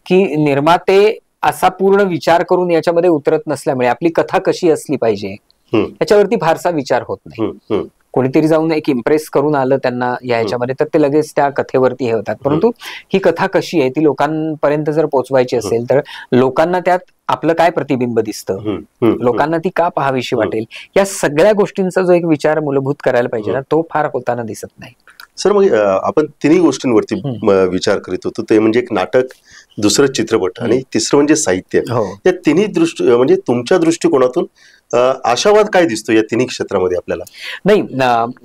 की निर्माते असा पूर्ण विचार करून याच्यामध्ये उतरत नसल्यामुळे आपली कथा कशी असली पाहिजे याच्यावरती फारसा विचार होत नाही. कोणीतरी जाऊन एक इम्प्रेस करून आलं त्यांना याच्यामध्ये तर ते लगेच त्या कथेवरती हे होतात. परंतु ही कथा कशी आहे ती लोकांपर्यंत जर पोहोचवायची असेल तर लोकांना त्यात आपलं काय प्रतिबिंब दिसतं, लोकांना ती का पाहावीशी वाटेल, या सगळ्या गोष्टींचा जो एक विचार मूलभूत करायला पाहिजे ना, तो फार होताना दिसत नाही. सर मग आपण तिन्ही गोष्टींवरती विचार करीत होतो, ते म्हणजे एक नाटक, दुसरं चित्रपट आणि तिसरं म्हणजे साहित्य. या तिन्ही म्हणजे तुमच्या दृष्टिकोनातून आशावाद काय दिसतो या तिन्ही क्षेत्रामध्ये आपल्याला? नाही,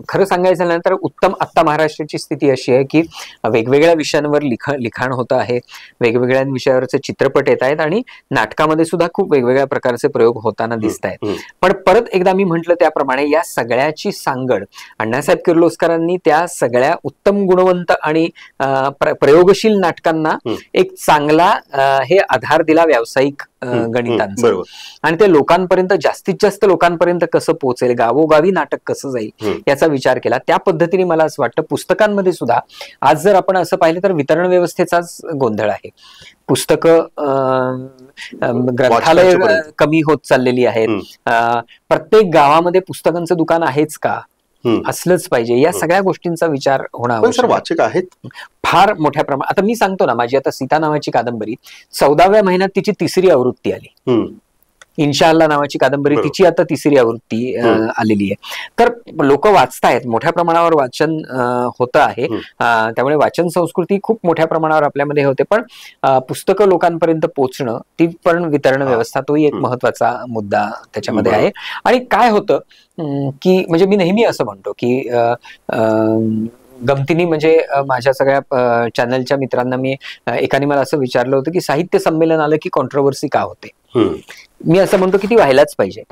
खरं सांगायचं झालं तर उत्तम आत्ता महाराष्ट्राची स्थिती अशी आहे की वेगवेगळ्या विषयांवर लिखाण होतं आहे, वेगवेगळ्या विषयावरचे चित्रपट येत आहेत आणि नाटकामध्ये सुद्धा खूप वेगवेगळ्या प्रकारचे प्रयोग होताना दिसत आहेत. पण परत एकदा मी म्हटलं त्याप्रमाणे या सगळ्याची सांगड अण्णासाहेब किर्लोस्करांनी त्या सगळ्या उत्तम गुणवंत आणि प्रयोगशील नाटकांना एक चांगला हे आधार दिला व्यावसायिक गणितांचा आणि ते लोकांपर्यंत जास्तीत जास्त लोकांपर्यंत कसं पोहोचेल, गावोगावी नाटक कसं जाईल याचा विचार केला. त्या पद्धतीने मला असं वाटतं पुस्तकांमध्ये सुद्धा आज जर आपण असं पाहिलं तर वितरण व्यवस्थेचाच गोंधळ आहे. पुस्तकं ग्रंथालय कमी होत चाललेली आहेत. प्रत्येक गावामध्ये पुस्तकांचं दुकान आहेच का, असलंच पाहिजे, या सगळ्या गोष्टींचा विचार होणं सर वाचक आहेत फार मोठ्या प्रमाणात. आता मी सांगतो ना, माझी आता सीता नावाची कादंबरी 14व्या महिन्यात तिची 3री आवृत्ती आली. इन्शाअल्लाह नावाची कादंबरी, तिची आता तिसरी आवृत्ती आलेली आहे. तर लोक वाचतायत, मोठ्या प्रमाणावर वाचन होतं आहे. त्यामुळे वाचन संस्कृती खूप मोठ्या प्रमाणावर आपल्यामध्ये होते. पण पुस्तकं लोकांपर्यंत पोहोचणं, ती पण वितरण व्यवस्था, तोही एक महत्वाचा मुद्दा त्याच्यामध्ये आहे. आणि काय होतं की म्हणजे मी नेहमी असं म्हणतो की गमतीने म्हणजे माझ्या सगळ्या चॅनलच्या मित्रांना मी एकाने मला असं विचारलं होतं की साहित्य संमेलन आलं की कॉन्ट्रोवर्सी का होते. मी असं म्हणतो की ती व्हायलाच पाहिजे.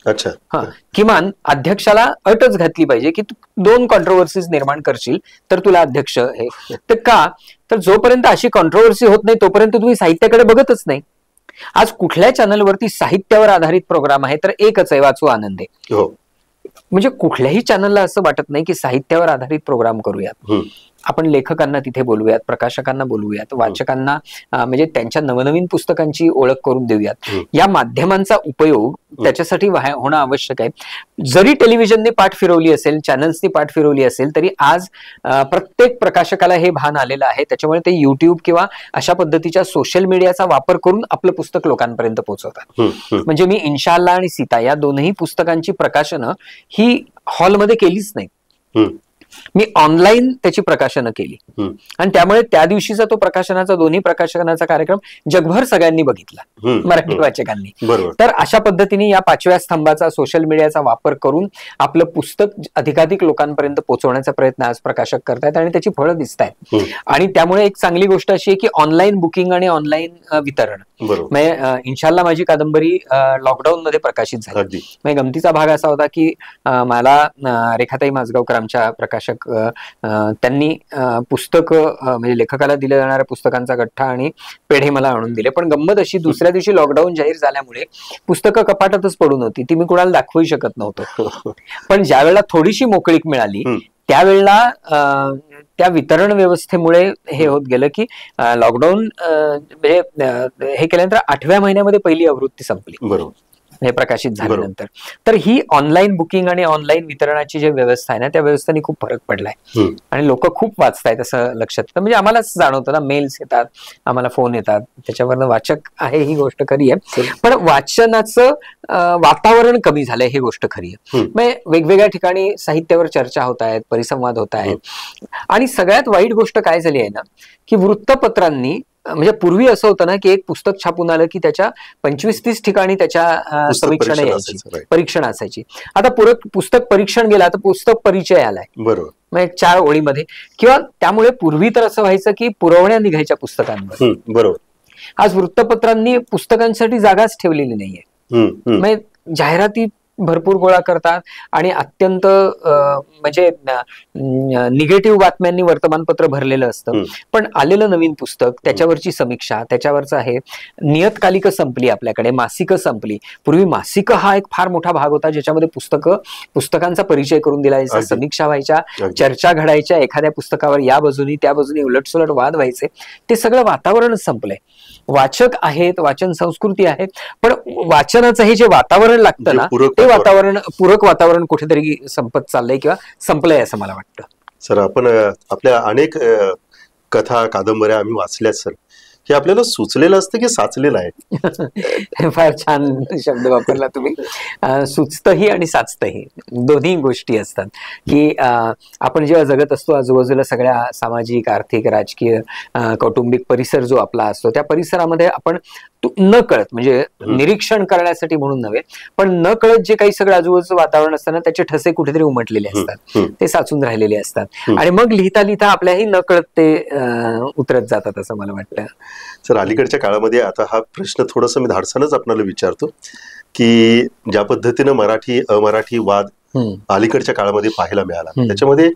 अच्छा. हा, किमान अध्यक्षाला अटच घातली पाहिजे की तू 2 कॉन्ट्रोवर्सीज निर्माण करशील तर तुला अध्यक्ष हे. तर का, तर जोपर्यंत अशी कॉन्ट्रोवर्सी होत नाही तोपर्यंत तुम्ही साहित्याकडे बघतच नाही. आज कुठल्या चॅनलवरती साहित्यावर आधारित प्रोग्राम आहे तर एकच आहे, वाचू आनंदे. म्हणजे कुठल्याही चॅनलला असं वाटत नाही की साहित्यावर आधारित प्रोग्राम करूयात, आपण लेखकांना तिथे बोलवूयात, प्रकाशकांना बोलवूयात, वाचकांना म्हणजे त्यांच्या नवनवीन पुस्तकांची ओळख करून देऊयात. या माध्यमांचा उपयोग त्याच्यासाठी होणं आवश्यक आहे. जरी टेलिव्हिजनने पाठ फिरवली असेल, चॅनल्सनी पाठ फिरवली असेल, तरी आज प्रत्येक प्रकाशकाला हे भान आलेलं आहे. त्याच्यामुळे ते युट्यूब किंवा अशा पद्धतीच्या सोशल मीडियाचा वापर करून आपलं पुस्तक लोकांपर्यंत पोहोचवतात. म्हणजे मी इन्शाअल्लाह आणि सीता या दोनही पुस्तकांची प्रकाशनं ही हॉलमध्ये केलीच नाही, मी ऑनलाईन त्याची प्रकाशनं केली. आणि त्यामुळे त्या दिवशीचा तो प्रकाशनाचा, दोन्ही प्रकाशनाचा कार्यक्रम जगभर सगळ्यांनी बघितला, मराठी वाचकांनी. तर अशा पद्धतीने या 5व्या स्तंभाचा, सोशल मीडियाचा वापर करून आपलं पुस्तक अधिकाधिक लोकांपर्यंत पोहोचवण्याचा प्रयत्न आज प्रकाशक करतायत आणि त्याची फळं दिसत आहेत. आणि त्यामुळे एक चांगली गोष्ट अशी आहे की ऑनलाईन बुकिंग आणि ऑनलाईन वितरण. इन्शाअल्लाह माझी कादंबरी लॉकडाऊन मध्ये प्रकाशित झाली. म्हणजे गमतीचा भाग असा होता की मला रेखाताई माझगावकर आमच्या प्रकाशक त्यांनी पुस्तक म्हणजे लेखकाला दिल्या जाणाऱ्या पुस्तकांचा गठ्ठा आणि पेढे मला आणून दिले. पण गंमत अशी, दुसऱ्या दिवशी लॉकडाऊन जाहीर झाल्यामुळे पुस्तकं कपाटातच पडून होती, ती मी कुणाला दाखवू शकत नव्हतो. पण ज्या वेळेला थोडीशी मोकळीक मिळाली त्यावेळेला त्या वितरण व्यवस्थेमुळे हे होत गेलं की लॉकडाऊन म्हणजे हे केल्यानंतर 8व्या महिन्यामध्ये पहिली आवृत्ती संपली. बरोबर. हे प्रकाशित झाल्यानंतर. तर ही ऑनलाईन बुकिंग आणि ऑनलाईन वितरणाची जी व्यवस्था आहे ना, त्या व्यवस्थेने खूप फरक पडलाय आणि लोक खूप वाचतायत असं लक्षात येतं. म्हणजे आम्हालाच जाणवतं ना, मेल्स येतात, आम्हाला फोन येतात, त्याच्यावरनं वाचक आहे ही गोष्ट खरी आहे. पण वाचनाचं वातावरण कमी झालंय ही गोष्ट खरी आहे. म्हणजे वेगवेगळ्या ठिकाणी साहित्यावर चर्चा होत आहेत, परिसंवाद होत आहेत. आणि सगळ्यात वाईट गोष्ट काय झाली आहे ना, की वृत्तपत्रांनी, म्हणजे पूर्वी असं होतं ना की एक पुस्तक छापून आलं की त्याच्या 25-30 ठिकाणी त्याच्या समीक्षण यायची, परीक्षण असायची. आता पुस्तक परीक्षण गेला तर पुस्तक परिचय आलाय. बरोबर. मग 4 ओळीमध्ये, किंवा त्यामुळे पूर्वी तर असं व्हायचं की पुरवण्या निघायच्या पुस्तकांवर. बरोबर. आज वृत्तपत्रांनी पुस्तकांसाठी जागाच ठेवलेली नाहीये. म्हणजे जाहिराती भरपूर गोळा करतात आणि अत्यंत म्हणजे निगेटिव्ह बातम्यांनी वर्तमानपत्र भरलेलं असतं. पण आलेलं नवीन पुस्तक, त्याच्यावरची समीक्षा, त्याच्यावरचं आहे. नियतकालिकं संपली आपल्याकडे, मासिकं संपली. पूर्वी मासिकं हा एक फार मोठा भाग होता ज्याच्यामध्ये पुस्तकांचा परिचय करून दिला जायचा, समीक्षा व्हायच्या, चर्चा घडायच्या, एखाद्या पुस्तकावर या बाजूनी त्या बाजूनी उलटसुलट वाद व्हायचे. ते सगळं वातावरणच संपलंय. वाचक आहेत, वाचन संस्कृती आहे, पण वाचनाचं हे जे वातावरण लागतं ना, ते वातावरण, पूरक वातावरण कुठेतरी संपत चाललंय किंवा संपलंय असं मला वाटतं. सर, आपण आपल्या अनेक कथा, कादंबऱ्या आम्ही वाचल्यात सर. हे आपल्याला सुचलेलं असतं की साचलेलं आहे? फार छान शब्द वापरला तुम्ही. सुचतही आणि साचतही, दोन्ही गोष्टी असतात. की आपण जेव्हा जगत असतो आजूबाजूला सगळ्या सामाजिक, आर्थिक, राजकीय, कौटुंबिक परिसर जो आपला असतो, त्या परिसरामध्ये आपण न कळत, म्हणजे निरीक्षण करण्यासाठी म्हणून नव्हे, पण न कळत जे काही सगळं आजूबाजूचं वातावरण असताना त्याचे ठसे कुठेतरी उमटलेले असतात, ते साचून राहिलेले असतात. आणि मग लिहिता लिहिता आपल्याही न कळत ते उतरत जातात असं मला वाटतं. सर, अलीकडच्या काळामध्ये, आता हा प्रश्न थोडासा मी धाडसानच आपल्याला विचारतो, की ज्या पद्धतीनं मराठी अमराठी वाद अलीकडच्या काळामध्ये पाहायला मिळाला, त्याच्यामध्ये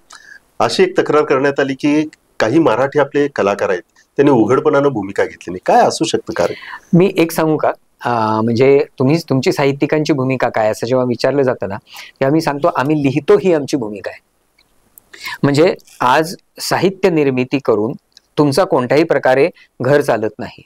अशी एक तक्रार करण्यात आली की काही मराठी आपले कलाकार आहेत, त्यांनी उघडपणानं भूमिका घेतली नाही. काय असू शकतं कारण? मी एक सांगू का, म्हणजे तुमची साहित्यिकांची भूमिका काय असं जेव्हा विचारलं जातं ना, तेव्हा मी सांगतो आम्ही लिहितो ही आमची भूमिका आहे. म्हणजे आज साहित्य निर्मिती करून तुमचा कोणत्याही प्रकारे घर चालत नाही.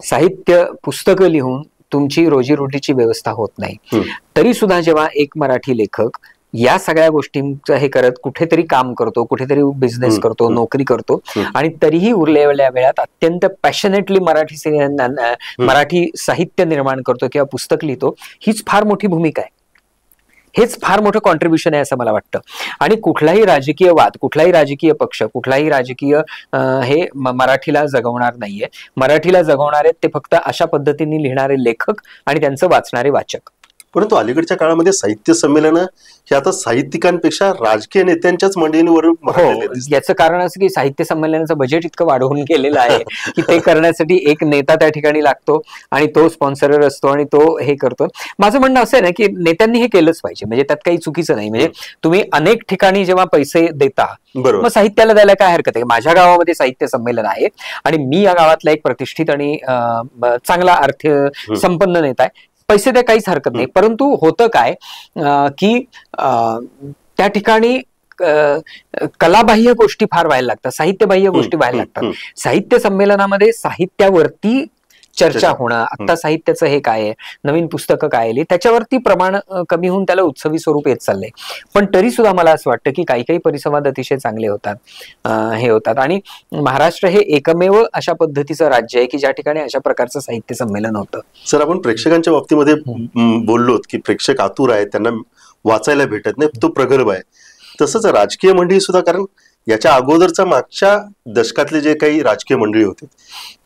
साहित्य, पुस्तकं लिहून तुमची रोजीरोटीची व्यवस्था होत नाही. तरी सुद्धा जेव्हा एक मराठी लेखक या सगळ्या गोष्टींचं हे करत कुठेतरी काम करतो, कुठेतरी बिझनेस करतो, नोकरी करतो आणि तरीही उरलेल्या वेळात अत्यंत पॅशनेटली मराठी साहित्य निर्माण करतो किंवा पुस्तक लिहितो, हीच फार मोठी भूमिका आहे. हेच फार मोठं कॉन्ट्रीब्युशन आहे असं मला वाटतं. आणि कुठलाही राजकीय वाद, कुठलाही राजकीय पक्ष, कुठलाही राजकीय हे मराठीला जगवणार नाहीये. मराठीला जगवणार आहेत ते फक्त अशा पद्धतीने लिहिणारे लेखक आणि त्यांचं वाचणारे वाचक. परंतु अलीकडच्या काळामध्ये साहित्य संमेलनं हे आता साहित्यिकांपेक्षा राजकीय नेत्यांच्याच मंडळींवर याचं कारण असं की साहित्य संमेलनाचं बजेट इतकं वाढवून गेलेलं आहे की ते करण्यासाठी एक नेता त्या ठिकाणी लागतो आणि तो स्पॉन्सरर असतो आणि तो हे करतो. माझं म्हणणं असं आहे ना की नेत्यांनी हे केलंच पाहिजे, म्हणजे त्यात काही चुकीचं नाही. म्हणजे तुम्ही अनेक ठिकाणी जेव्हा पैसे देता मग साहित्याला द्यायला काय हरकत आहे. माझ्या गावामध्ये साहित्य संमेलन आहे आणि मी या गावातला एक प्रतिष्ठित आणि चांगला अर्थ संपन्न नेता आहे, पैसे द्या, काहीच हरकत नाही. परंतु होतं काय की त्या ठिकाणी कलाबाह्य गोष्टी फार व्हायला लागतात, साहित्यबाह्य गोष्टी व्हायला लागतात. साहित्य संमेलनामध्ये साहित्यावरती चर्चा होणं, आता साहित्याचं हे काय आहे, नवीन पुस्तकं काय आली, त्याच्यावरती प्रमाण कमी होऊन त्याला उत्सवी स्वरूप येत चाललंय. पण तरी सुद्धा मला असं वाटतं की काही काही परिसंवाद अतिशय चांगले होतात, हे होतात. आणि महाराष्ट्र हे एकमेव अशा पद्धतीचं राज्य आहे की ज्या ठिकाणी अशा प्रकारचं साहित्य संमेलन होतं. सर, आपण प्रेक्षकांच्या बाबतीमध्ये बोललोत की प्रेक्षक आतुर आहेत, त्यांना वाचायला भेटत नाही, तो प्रगल्भ आहे. तसंच राजकीय मंडळी सुद्धा, कारण याच्या अगोदरचा मागच्या दशकातले जे काही राजकीय मंडळी होते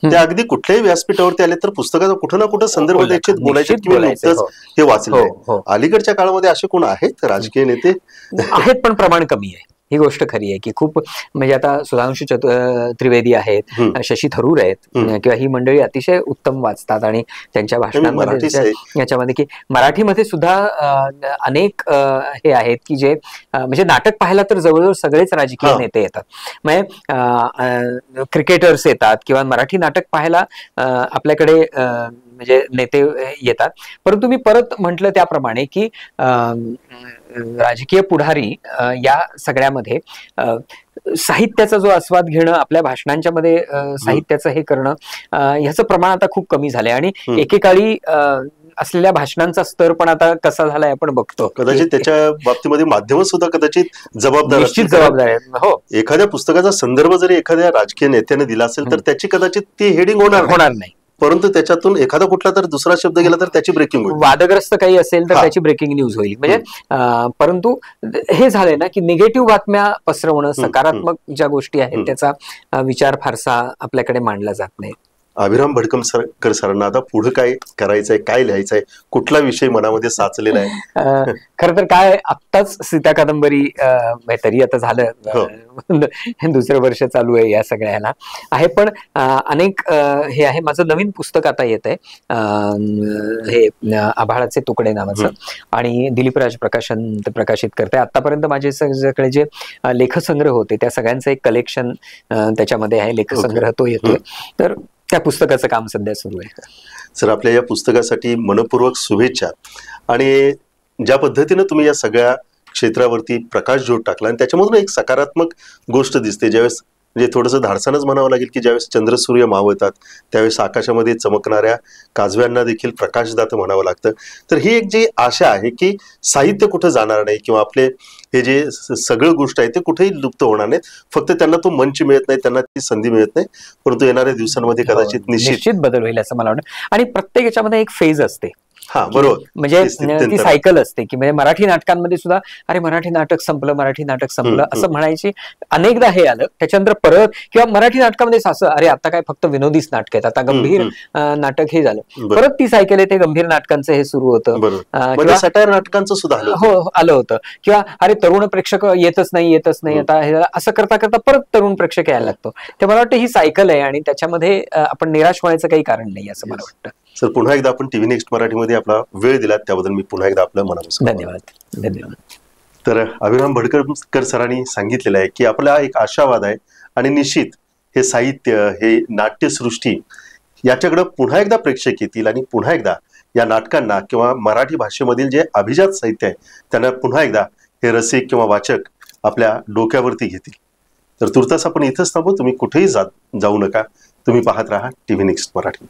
ते अगदी कुठल्याही व्यासपीठावरती आले तर पुस्तकाचा कुठं ना कुठं संदर्भ द्यायचे, बोलायचे किंवा नुकतंच हे वाचले. अलीकडच्या काळामध्ये असे कोण आहेत राजकीय नेते? आहेत, पण प्रमाण कमी आहे. ही गोष्ट खरी आहे की खूप, म्हणजे आता सुधांशू त्रिवेदी आहेत, शशी थरूर आहेत, किंवा ही मंडळी अतिशय उत्तम वाचतात आणि त्यांच्या भाषणांमध्ये याच्यामध्ये की मराठीमध्ये सुद्धा अनेक हे आहेत की जे म्हणजे नाटक पाहायला तर जवळजवळ सगळेच राजकीय नेते येतात. म्हणजे क्रिकेटर्स येतात किंवा मराठी नाटक पाहायला आपल्याकडे म्हणजे नेते येतात. परंतु मी परत म्हटलं त्याप्रमाणे की राजकीय पुढारी या सगळ्यामध्ये साहित्याचा जो आस्वाद घेणं, आपल्या भाषणांच्या मध्ये साहित्याचं हे करणं, ह्याचं प्रमाण आता खूप कमी झालंय. आणि एकेकाळी असलेल्या भाषणांचा स्तर पण आता कसा झालाय आपण बघतो. कदाचित त्याच्या बाबतीमध्ये माध्यम सुद्धा कदाचित जबाबदार, निश्चित जबाबदार आहे. हो, एखाद्या पुस्तकाचा संदर्भ जरी एखाद्या राजकीय नेत्याने दिला असेल तर त्याची कदाचित ती हेडिंग होणार नाही, परंतु त्याच्यातून एखादा कुठला तर दुसरा शब्द गेला तर त्याची ब्रेकिंग होईल, वादग्रस्त काही असेल तर त्याची ब्रेकिंग न्यूज होईल. म्हणजे परंतु हे झालंय ना की निगेटिव्ह बातम्या पसरवणं, सकारात्मक ज्या गोष्टी आहेत त्याचा विचार फारसा आपल्याकडे मांडला जात नाही. अभिराम भडकमकर सरांना आता पुढे काय करायचंय, काय लिहायचंय, कुठला विषय मनामध्ये साचलेला आहे? खरं तर काय, आत्ताच सीता कादंबरी तरी आता झालं, दुसरं वर्ष चालू आहे या सगळ्याला आहे. पण अनेक हे आहे. माझं नवीन पुस्तक आता येत आहे, हे आभाळाचे तुकडे नावाचं, आणि दिलीप राज प्रकाशन प्रकाशित करते. आतापर्यंत माझे सगळे जे लेखसंग्रह होते त्या सगळ्यांचं एक कलेक्शन त्याच्यामध्ये आहे, लेखसंग्रह तो येतोय. तर त्या पुस्तकाचं काम सध्या सुरू आहे. सर, आपल्या या पुस्तकासाठी मनपूर्वक शुभेच्छा. आणि ज्या पद्धतीने तुम्ही या सगळ्या क्षेत्रावरती प्रकाशझोत टाकला आणि त्याच्यामधून एक सकारात्मक गोष्ट दिसते, ज्यावेळेस म्हणजे थोडंसं धाडसानच म्हणावं लागेल की ज्यावेळेस चंद्र सूर्य मावळतात त्यावेळेस आकाशामध्ये चमकणाऱ्या काजव्यांना देखील प्रकाशदात म्हणावं लागतं. तर ही एक जी आशा आहे की साहित्य कुठं जाणार नाही किंवा आपले हे जे सगळं गोष्ट आहे ते कुठेही लुप्त होणार नाही, फक्त त्यांना तो मंच मिळत नाही, त्यांना ती संधी मिळत नाही, परंतु येणाऱ्या दिवसांमध्ये कदाचित निश्चित बदल होईल असं मला वाटतं. आणि प्रत्येक याच्यामध्ये एक फेज असते. हा, बरोबर. म्हणजे ती सायकल असते की म्हणजे मराठी नाटकांमध्ये सुद्धा अरे मराठी नाटक संपलं, मराठी नाटक संपलं असं म्हणायची अनेकदा हे आलं. त्याच्यानंतर परत किंवा मराठी नाटकामध्ये असं अरे आता काय फक्त विनोदीच नाटक आहेत, आता गंभीर नाटक हे झालं, परत ती सायकल आहे, ते गंभीर नाटकांचं हे सुरू होतं, किंवा सटायर नाटकांचं सुद्धा आलं होतं. किंवा अरे तरुण प्रेक्षक येतच नाही आता हे असं करता करता परत तरुण प्रेक्षक यायला लागतो. ते मला वाटतं ही सायकल आहे आणि त्याच्यामध्ये आपण निराश होण्याचं काही कारण नाही असं मला वाटतं. सर, पुन्हा एकदा आपण टीव्ही नेक्स्ट मराठीमध्ये आपला वेळ दिलात त्याबद्दल मी पुन्हा एकदा आपलं मनापासून धन्यवाद. तर अभिराम भडकमकर सरांनी सांगितलेलं आहे की आपला एक आशावाद आहे आणि निश्चित हे साहित्य, हे नाट्यसृष्टी याच्याकडे पुन्हा एकदा प्रेक्षक येतील आणि पुन्हा एकदा या नाटकांना किंवा मराठी भाषेमधील जे अभिजात साहित्य आहे त्यांना पुन्हा एकदा हे रसिक किंवा वाचक आपल्या डोक्यावरती घेतील. तर तुर्तास आपण इथंच थांबू. तुम्ही कुठेही जाऊ नका. तुम्ही पाहत राहा टीव्ही नेक्स्ट मराठी.